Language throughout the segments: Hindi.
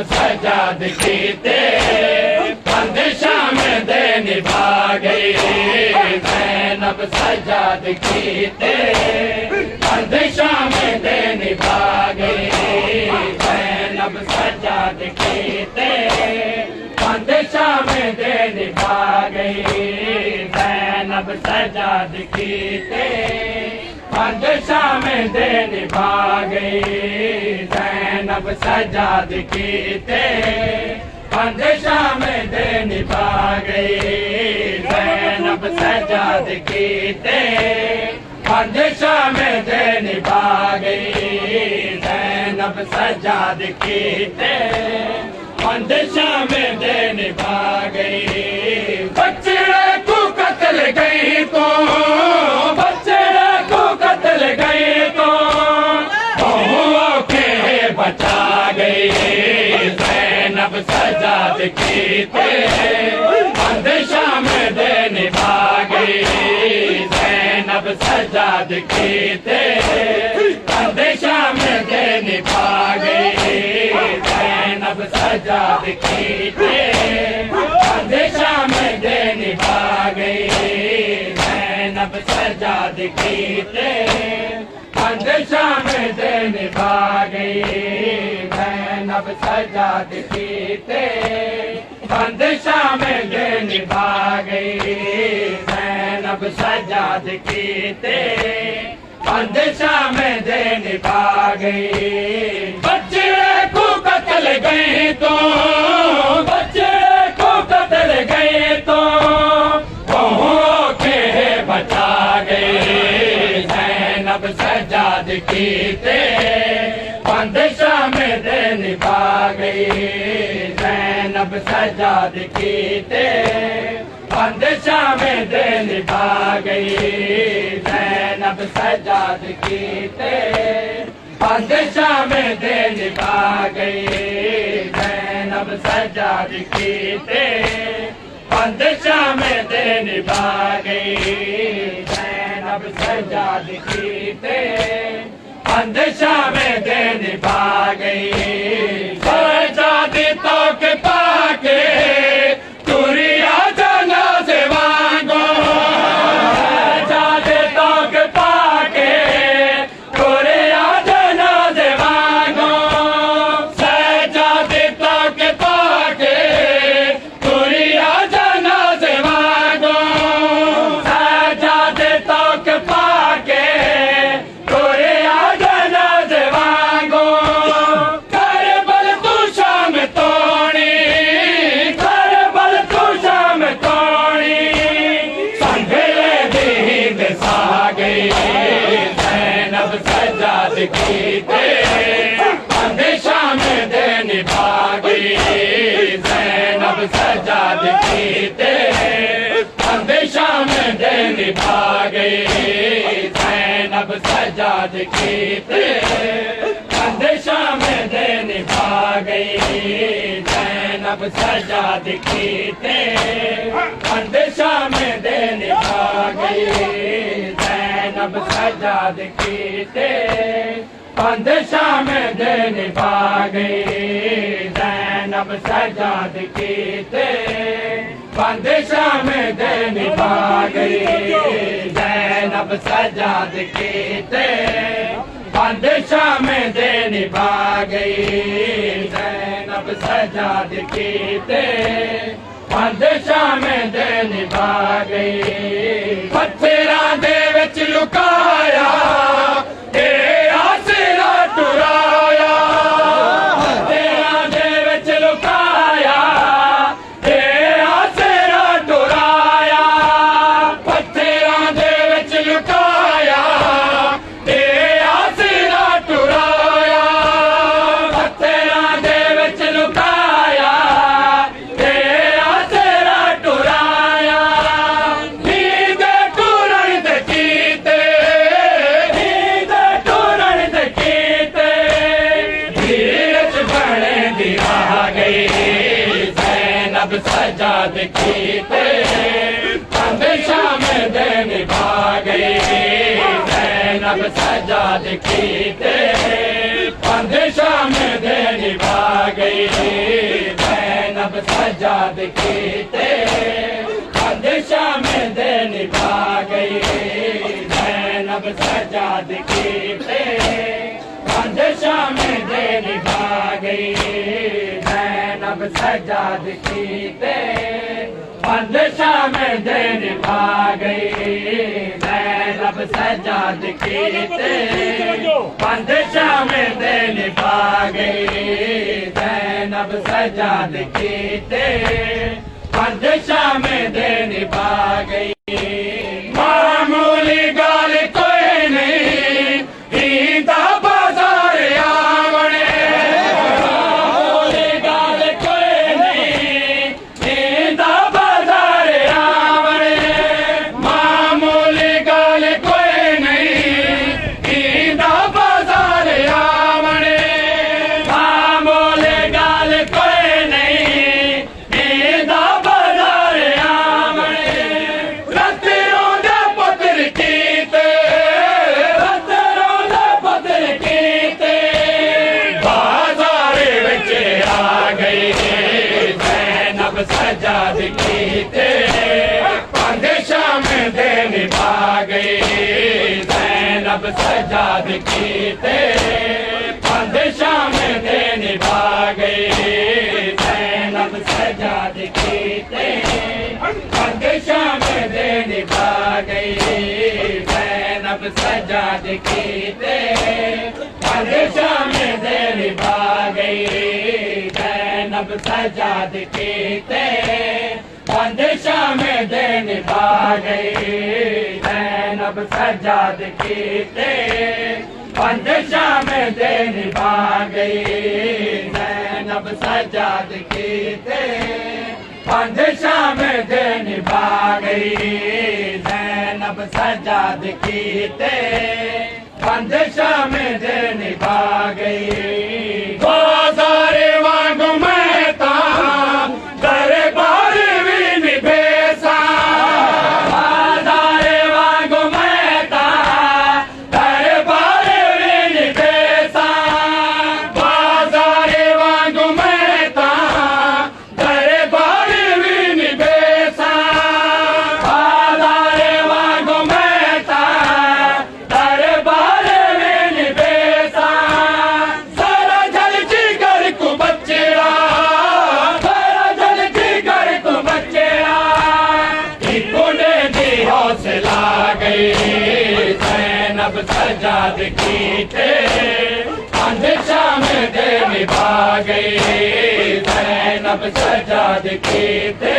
सजाद कीते बंदिशा में दे निभा गई। ज़ैनब सजाद कीते बंदिशा में दे निभा गई। ज़ैनब सजाद कीते बंदिशा में दे निभा गई। ज़ैनब सजाद कीते बंदिशा में दे निभा गई। ज़ैनब सजाद कीते बंदिशा में दे निभा गई। ज़ैनब सजाद कीते बंदिशा में दे निभा गई। ज़ैनब सजाद कीते बंदिशा में दे निभा गई। बच्चे को कत्ल गई तो बचा गई। ज़ैनब सजाद कीते बंदिशा में दे निभा गई। ज़ैनब सजाद कीते बंदिशा में दे निभा गई। ज़ैनब सजाद कीते बंदिशा में दे निभा गई। ज़ैनब सजाद कीते बंदिशा में दे निभा गई। ज़ैनब सजाद कीते बंदिशा में दे निभा गई। ज़ैनब सजाद कीते बंदिशा में दे निभा गई। बच्चे को कत्ल गए तो बच्चे को कत्ल गए तो के बचा गए। ज़ैनब सजाद कीते बंदिशा में दे निभा गई। ज़ैनब सजाद कीते बंदिशा में दे निभा गई। ज़ैनब सजाद कीते बंदिशा में दे निभा गई। ज़ैनब सजाद कीते बंदिशा में दे निभा गई। ज़ैनब सजाद कीते बंदिशा में दे निभा गई। सजादी तो के पाके तुरिया जना से वांगो। सजादी तो के पाके तुरिया जना से वांगो। सजादी तो के पाके तुरिया जना से वांगो। सजादी तो के पाके सजाद कीते बंदिशा में दे निभा गई। ज़ैनब सजाद कीते बंदिशा में दे निभा गई। ज़ैनब सजाद कीते बंदिशा में दे निभा गई। ज़ैनब सजाद कीते बंदिशा में दे निभा गई। ज़ैनब सजाद कीते बंदिशा में दे निभा गई। ज़ैनब सजाद कीते बंदिशा में दे निभा गई। ज़ैनब सजाद कीते बंदिशा में दे निभा गई। ज़ैनब सजाद कीते बंदिशा में दे निभा गई। पत्थरा दे विच लुकाया ते आसरा टुराया। पत्थरा दे विच लुकाया ते आसरा टुराया। पत्थरा दे विच लुकाया ते आसरा टुराया। पत्थरा दे विच लुकाया ज़ैनब सजाद कीते बंदिशा में दे निभा गई। ज़ैनब सजाद कीते बंदिशा में दे निभा गई ज़ैनब सजाद कीते बंदिशा में दे निभा गई ज़ैनब सजाद कीते बंदिशा में दे निभा गई ज़ैनब सजाद कीते बंदिशा में दे निभा गई ज़ैनब सजाद कीते बंदिशा में दे निभा गई ज़ैनब सजाद कीते बंदिशा में दे निभा गई मामूली गाल कोई नहीं हीदा बाजार आवणे मामूली गाल कोई नहीं हीदा बाजार आवणे मामूली गाल कोई नहीं हीदा बाजार आवणे मामूली गाल कोई नहीं हीदा बाजार आवणे रतरों दे पुत्र कीते रतरों दे पुत्र कीते बाजार विच आ गई ज़ैनब सजाद कीते बंदिशा में दे निभा गई ज़ैनब सजाद कीते बंदिशा में दे निभा गई ज़ैनब सजाद कीते बंदिशा में दे निभा गई ज़ैनब सजाद कीते बंदिशा में दे निभा गई ज़ैनब सजाद कीते बंदिशा में दे निभा गई ज़ैनब सजाद कीते बंदिशा में दे निभा गई ज़ैनब सजाद कीते बंदिशा में दे निभा गई ज़ैनब सजाद कीते बंदिशा में दे निभा गई बाजार वांग मैं तां दरबार भी निभेसा बाजार वांग मैं तां दरबार भी निभेसा बाजार वांग मैं तां दरबार भी निभेसा बाजार वांग मैं तां दरबार भी निभेसा सारा जल जिगर को बचेड़ा सारा जल जिगर को बचेड़ा इकोने दी हौसला गई ज़ैनब सजाद कीते बंदिशा में दे निभा गई ज़ैनब सजाद कीते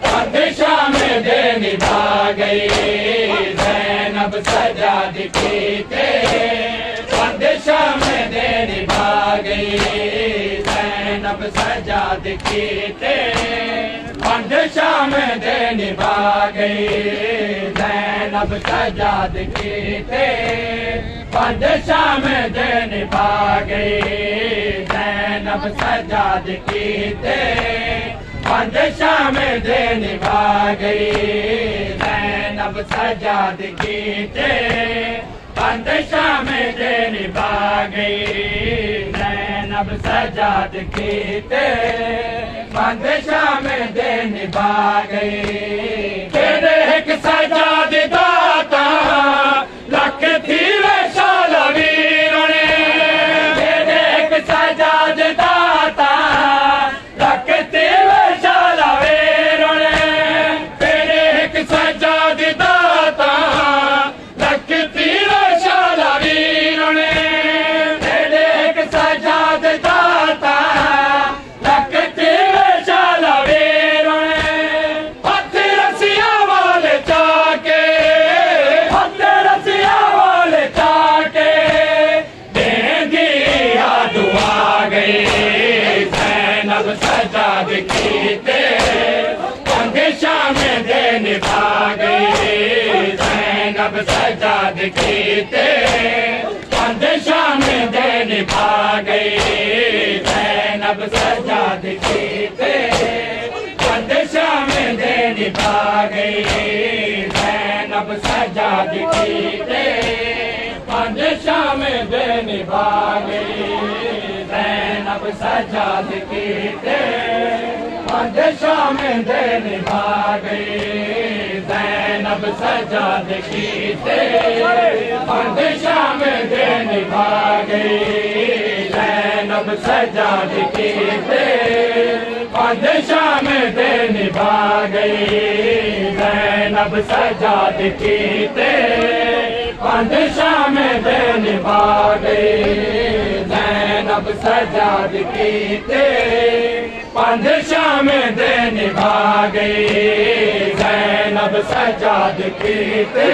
बंदिशा में दे निभा गई ज़ैनब सजाद कीते बंदिशा में दे निभा गई ज़ैनब सजाद कीते बंदिशा में दे निभा गई ज़ैनब सजाद कीते बंदिशा में दे निभा गई ज़ैनब सजाद कीते बंदिशा में दे निभा गई ज़ैनब सजाद कीते बंदिशा में दे निभा गई ज़ैनब सजाद कीते बंदिशा में दे निभा गई तेरे एक सजाद दाता लख थी वैशाल वीरणे तेरे एक सजाद दाता लख थी वैशाल वीरणे तेरे एक सजाद दाता लख थी वैशाल वीरणे तेरे एक सजाद दाता लख थी वैशाल वीरणे हथ रसिया वाले चाके हथ रसिया वाले चाके देंगी याद आ गई ज़ैनब सजाद कीते बंदिशा में दे निभा गई ज़ैनब सजाद कीते बंदिशा में दे निभा गई ज़ैनब सजाद कीते बंदिशा में दे निभा गई ज़ैनब सजाद कीते पंज शाम दे निभा गई ज़ैनब सजाद कीते पंज शाम दे निभा गई ज़ैनब सजाद कीते पंज शाम दे निभा गई ज़ैनब सजाद कीते पंज शाम दे निभा गई ज़ैनब सजाद कीते पंज शाम दे निभा गई ज़ैनब सजाद कीते पंज शाम दे निभा गई ज़ैनब सजाद कीते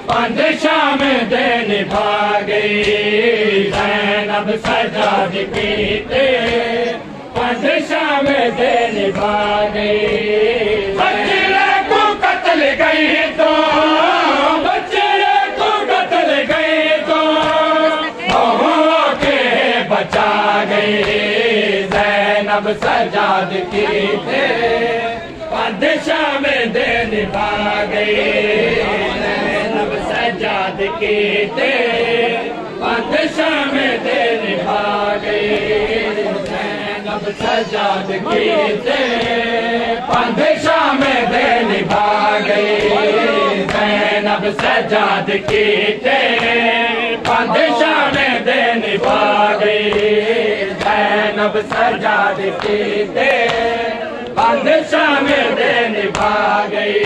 पंज शाम दे निभा गई ज़ैनब सजाद कीते पंज शाम दे निभा गई बच्चे को कत्ल गई तो बच्चे को कत्ल गई तो के बचा गई ज़ैनब सजाद कीते पंज शाम दे निभा गई ज़ैनब सजाद कीते पंज शाम दे निभा गई ज़ैनब सजाद कीते पंज शाम दे निभा गई ज़ैनब सजाद कीते पंज शाम दे निभा गई ज़ैनब सजाद कीते पंज शाम दे निभा गई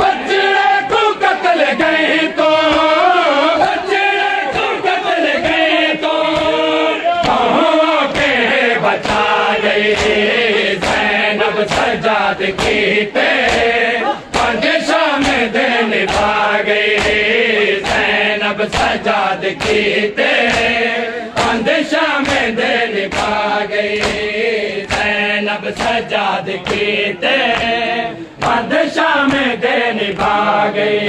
बच्चे को कत्ल गई तो बच्चे को कत्ल गई तो के बचा गई ज़ैनब सजाद कीते पंज शाम दे निभा गई ज़ैनब सजाद कीते पंज शाम दे निभा गई ज़ैनब सजाद कीते पंज शाम दे निभा गई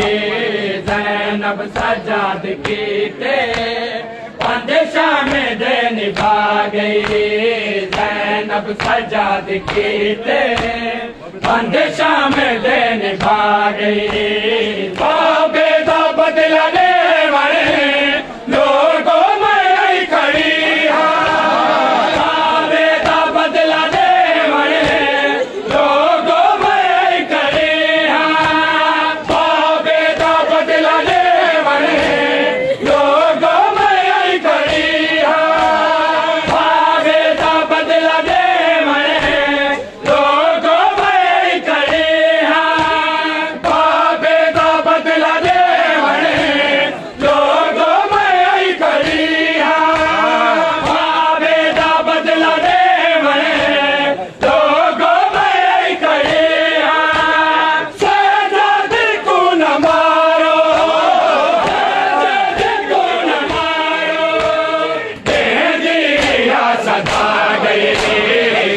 ज़ैनब सजाद कीते पंज शाम दे निभा गई ज़ैनब सजाद कीते पंज शाम दे निभा गई बाबे दा बदला ले वाले लोगों में आई खड़ी बाबे दा बदला ले वाले लोगों में आई खड़ी बाबे दा बदला ले वाले लोगों में आई खड़ी बाबे दा बदला ले वाले लोगों में आई खड़ी बाबे दा बदला ले वाले लोगों में आई खड़ी बाबे दा बदला ले वाले लोगों में आई खड़ी सजाद को न मारो सजाद को न मारो दे दिया सदा गई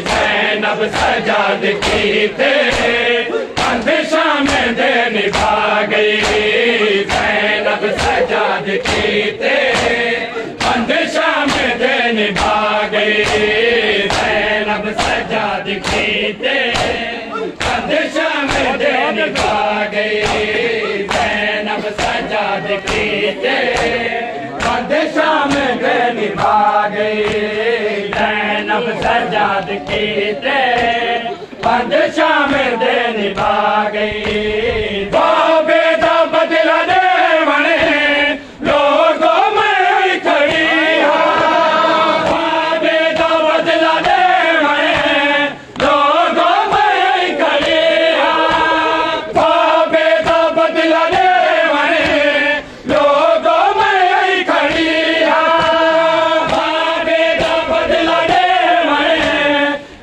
ज़ैनब सजाद कीते पंज शाम दे निभा गई ज़ैनब सजाद कीते पंज शाम दे निभा गई ज़ैनब सजाद कीते पंज शाम दे निभा गई ज़ैनब सजाद कीते पंज शाम दे निभा गई ज़ैनब सजाद कीते पंज शाम दे निभा गई बाबे दा बदला ले वाले लोगों में आई खड़ी बाबे दा बदला ले वाले लोगों में आई खड़ी बाबे दा बदला ले वाले लोगों में आई खड़ी बाबे दा बदला ले वाले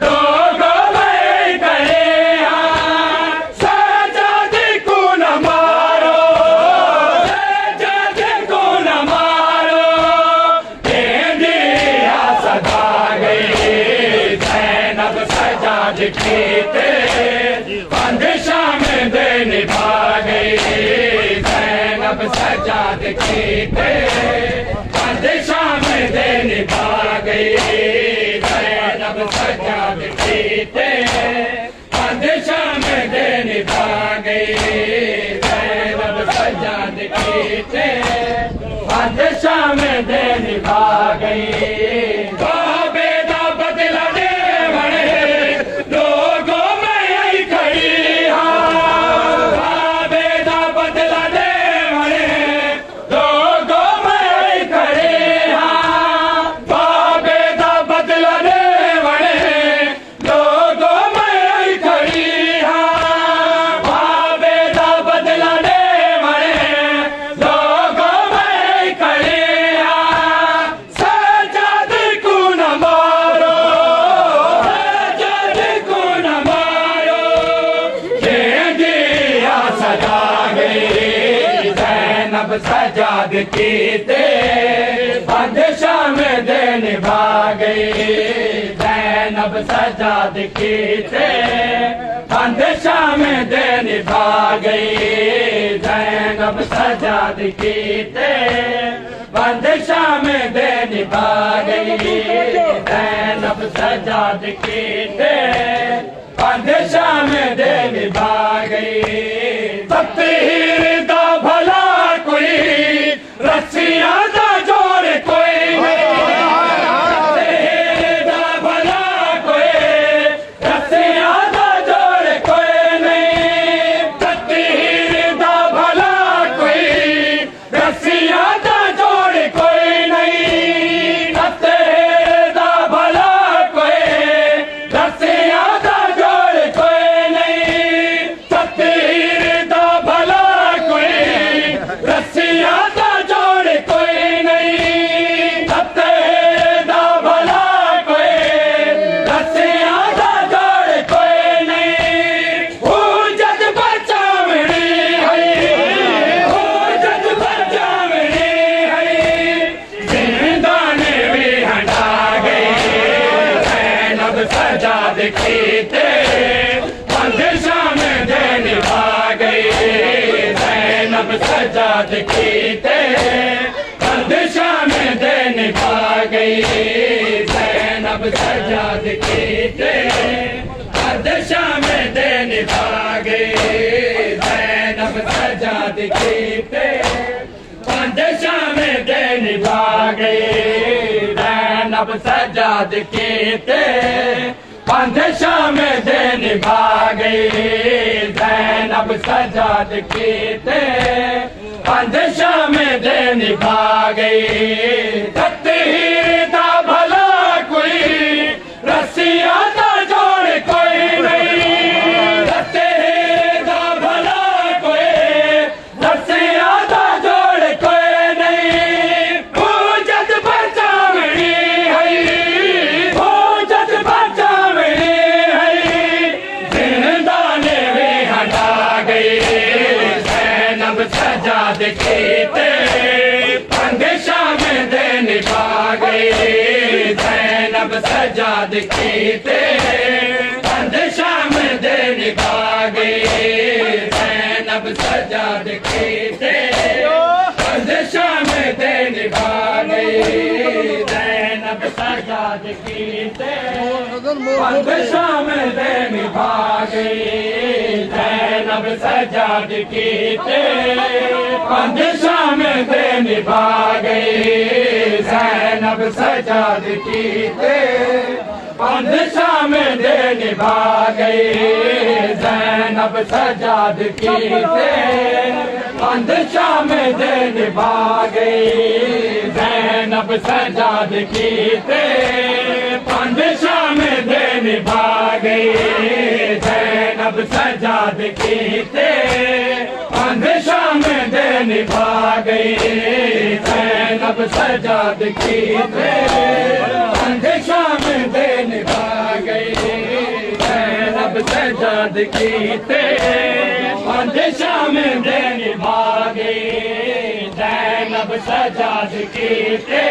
लोगों में आई खड़ी सजाद को न मारो सजाद को न मारो दे दिया सदा गई ज़ैनब सजाद कीते पंज शाम दे निभा गई ज़ैनब सजाद कीते पंज शाम दे निभा गई ज़ैनब सजाद कीते पंज शाम दे निभा गई ज़ैनब सजाद कीते शाम दे निभा गई बाबे दा बदला दे बने लोगों में आई खड़ी हाँ बाबे दा बदला दे बने लोगों में आई खड़ी हाँ बाबे दा बदला दे बने लोगों में आई खड़ी हाँ बाबे दा बदला दे बने लोगों में आई खड़ी हाँ सजाद को न मारो सजाद को न मारो ये दिया सजा गई ज़ैनब सजाद की ते बादशाह में दे निभा गई ज़ैनब सजाद की ते बादशाह में दे निभा गई ज़ैनब सजाद की ते बादशाह में दे निभा गई ज़ैनब सजाद की ते बादशाह में दे निभा गई तकदीर दा भला कोई रस्सियां दा जोड़ कोई तकदीर दा भला कोई रस्सियां दा जोड़ कोई नहीं तकदीर दा भला कोई रस्सियां दा जोड़ कोई नहीं तकदीर दा भला कोई रस्सियां दा जोड़ कोई नहीं तकदीर दा भला कोई रस्सियां दा जोड़ कोई नहीं तकदीर दा भला कोई रस्सियां दा जोड़ कोई नहीं हो जद बचावनी है हो जद बचावनी है जिंदा ने भी हटा गई ज़ैनब सजाद की ते बादशाह में दे निभा गई ज़ैनब सजाद की ते बादशाह में दे निभा गई ज़ैनब सजाद की ते बादशाह में दे निभा गई ज़ैनब सजाद की ते बादशाह में दे निभा गई ज़ैनब सजाद की ते बादशाह में दे निभा गई ज़ैनब सजाद की ते बादशाह में दे निभा गई तकदीर दा भला कोई रस्सियां दा जोड़ कोई नहीं तकदीर दा भला कोई रस्सियां दा जोड़ कोई नहीं हो जद बचावनी है हो जद बचावनी है जिंदा ने भी हटा गई ज़ैनब सजाद की ते बादशाह में दे निभा गई ज़ैनब सजाद की ते बादशाह में दे निभा गई ज़ैनब सजाद की ते बादशाह में दे निभा गई ज़ैनब सजाद की ते बादशाह में दे निभा गई ज़ैनब सजाद की ते बादशाह में दे निभा गई ज़ैनब सजाद की ते बादशाह में दे निभा गई ज़ैनब सजाद की ते बादशाह में दे निभा गई ज़ैनब सजाद की ते बादशाह में दे निभा गई ज़ैनब सजाद की ते बादशाह में दे निभा गई ज़ैनब सजाद की ते बादशाह में दे निभा गई ज़ैनब सजाद की ते बादशाह में दे निभा गई ज़ैनब सजाद की ते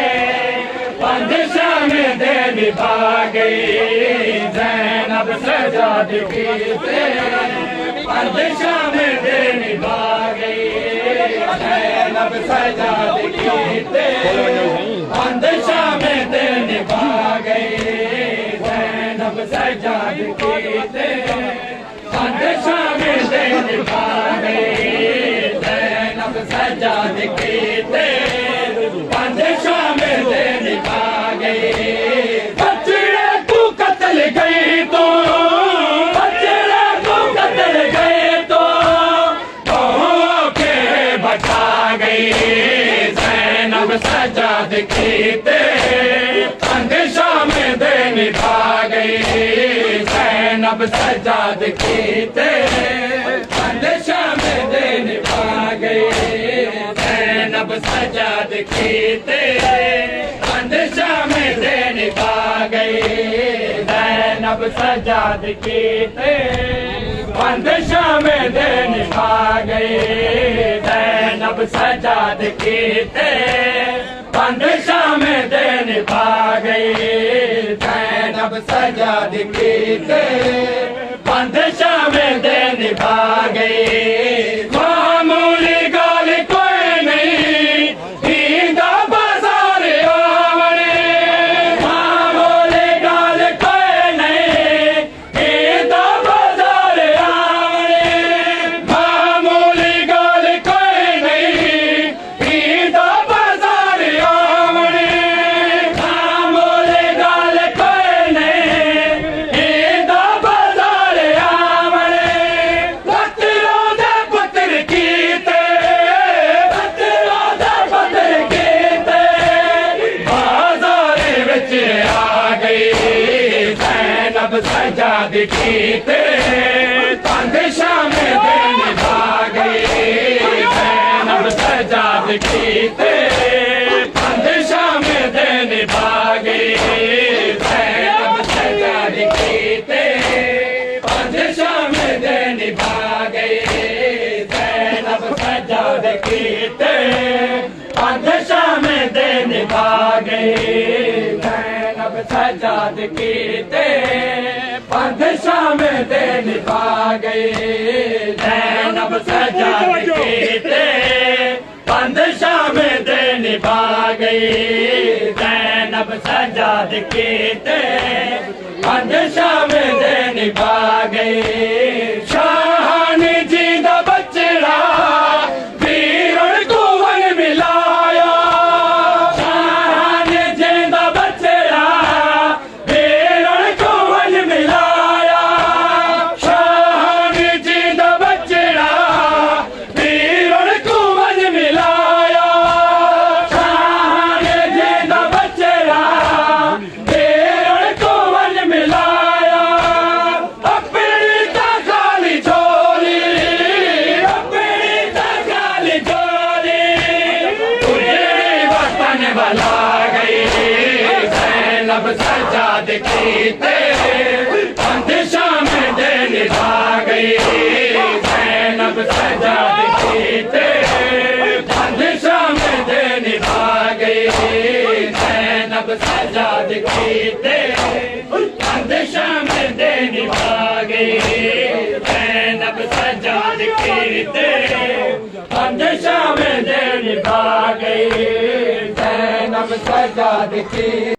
बादशाह में दे निभा गई ज़ैनब सजाद की ते बादशाह में दे निभा गई ज़ैनब सजाद की ते बादशाह में दे निभा गई ज़ैनब सजाद की ते बादशाह में दे निभा गई ज़ैनब सजाद की ते कीते बंद शाम दे निभा गई ज़ैनब सजाद कीते बंद शाम दे निभा गई ज़ैनब सजाद कीते बंद शाम दे निभा गई ज़ैनब सजाद कीते बंद शाम दे निभा गई ज़ैनब सजाद कीते बंद शाम दे निभा गई ज़ैनब सजाद कीते बंद शाम दे निभा गई मामूली गल कोई नहीं हींदा बाजार आवणे मामूली गल कोई नहीं हींदा बाजार आवणे मामूली गल कोई नहीं हींदा बाजार आवणे मामूली गल कोई नहीं हींदा बाजार आवणे पत्तरों दे पत्तर कीते पत्तरों दे पत्तर कीते बाजार विच आ गई ज़ैनब सजाद कीते बंद शाम दे निभा गई ज़ैनब सजाद कीते बंद शाम दे निभा गई ज़ैनब सजाद कीते बंद शाम दे निभा गई ज़ैनब सजाद कीते बंद शाम दे निभा गई ज़ैनब सजाद कीते बंद शाम दे निभा गई ज़ैनब सजाद कीते बंद शाम दे निभा गई ज़ैनब सजाद कीते बंद शाम दे निभा गई शाहानी जी दा बचड़ा वीरण को वन मिलाया शाहानी जी दा बचड़ा वीरण को वन मिलाया शाहानी जी दा बचड़ा वीरण को वन मिलाया शाहानी जी दा बचड़ा वीरण को वन मिलाया अपनी ता खाली झोली अपनी ता खाली झोली तुझे वतन बला गई ज़ैनब सजाद कीते बंद शाम दे निभा गई ज़ैनब सजाद कीते बंद शाम दे निभा गई ज़ैनब सजाद कीते बंद शाम दे निभा गई ज़ैनब सजाद कीते बंद शाम दे निभा गई ज़ैनब सजाद की